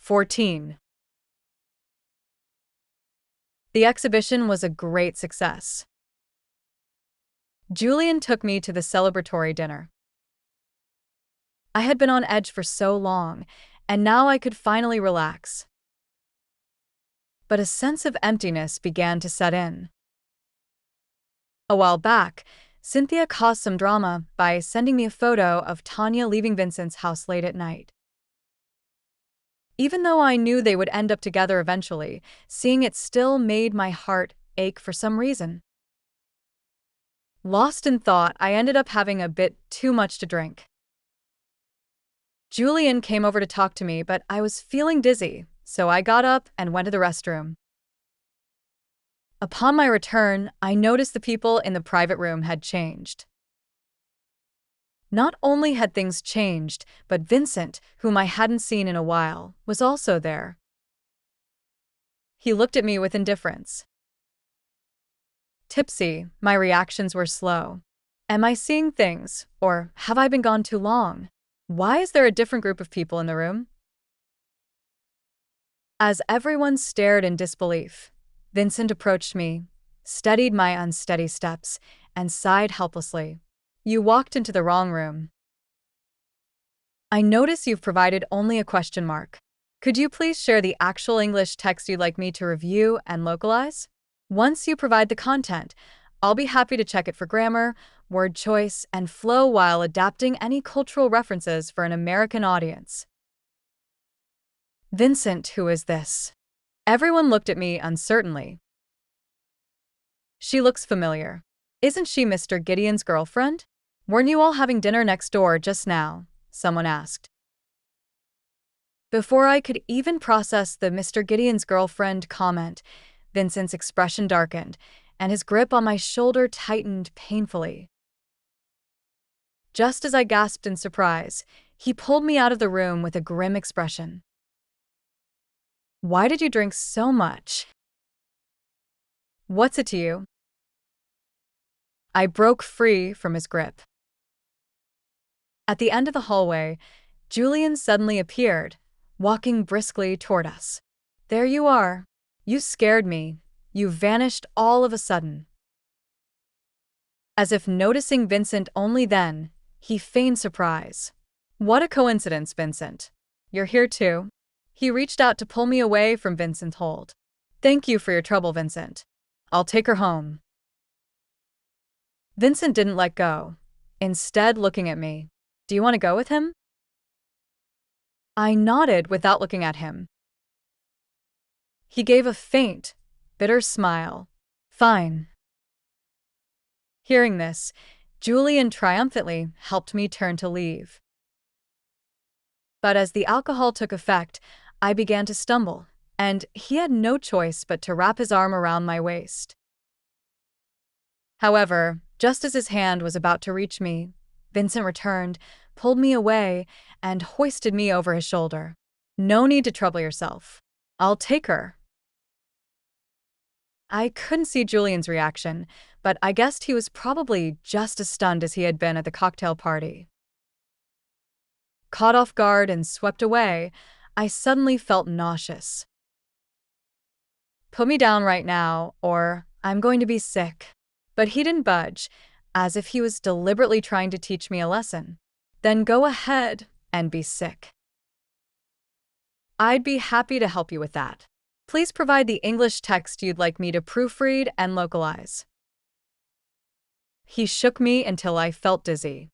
14. The exhibition was a great success. Julian took me to the celebratory dinner. I had been on edge for so long, and now I could finally relax. But a sense of emptiness began to set in. A while back, Cynthia caused some drama by sending me a photo of Tanya leaving Vincent's house late at night. Even though I knew they would end up together eventually, seeing it still made my heart ache for some reason. Lost in thought, I ended up having a bit too much to drink. Julian came over to talk to me, but I was feeling dizzy, so I got up and went to the restroom. Upon my return, I noticed the people in the private room had changed. Not only had things changed, but Vincent, whom I hadn't seen in a while, was also there. He looked at me with indifference. Tipsy, my reactions were slow. Am I seeing things, or have I been gone too long? Why is there a different group of people in the room? As everyone stared in disbelief, Vincent approached me, steadied my unsteady steps, and sighed helplessly. You walked into the wrong room. I notice you've provided only a question mark. Could you please share the actual English text you'd like me to review and localize? Once you provide the content, I'll be happy to check it for grammar, word choice, and flow while adapting any cultural references for an American audience. Vincent, who is this? Everyone looked at me uncertainly. She looks familiar. Isn't she Mr. Gideon's girlfriend? Weren't you all having dinner next door just now? Someone asked. Before I could even process the Mr. Gideon's girlfriend comment, Vincent's expression darkened, and his grip on my shoulder tightened painfully. Just as I gasped in surprise, he pulled me out of the room with a grim expression. Why did you drink so much? What's it to you? I broke free from his grip. At the end of the hallway, Julian suddenly appeared, walking briskly toward us. There you are. You scared me. You vanished all of a sudden. As if noticing Vincent only then, he feigned surprise. What a coincidence, Vincent. You're here too. He reached out to pull me away from Vincent's hold. Thank you for your trouble, Vincent. I'll take her home. Vincent didn't let go, instead looking at me. Do you want to go with him? I nodded without looking at him. He gave a faint, bitter smile. Fine. Hearing this, Julian triumphantly helped me turn to leave. But as the alcohol took effect, I began to stumble, and he had no choice but to wrap his arm around my waist. However, just as his hand was about to reach me, Vincent returned, pulled me away, and hoisted me over his shoulder. No need to trouble yourself. I'll take her. I couldn't see Julian's reaction, but I guessed he was probably just as stunned as he had been at the cocktail party. Caught off guard and swept away, I suddenly felt nauseous. Put me down right now, or I'm going to be sick. But he didn't budge, as if he was deliberately trying to teach me a lesson. Then go ahead and be sick. I'd be happy to help you with that. Please provide the English text you'd like me to proofread and localize. He shook me until I felt dizzy.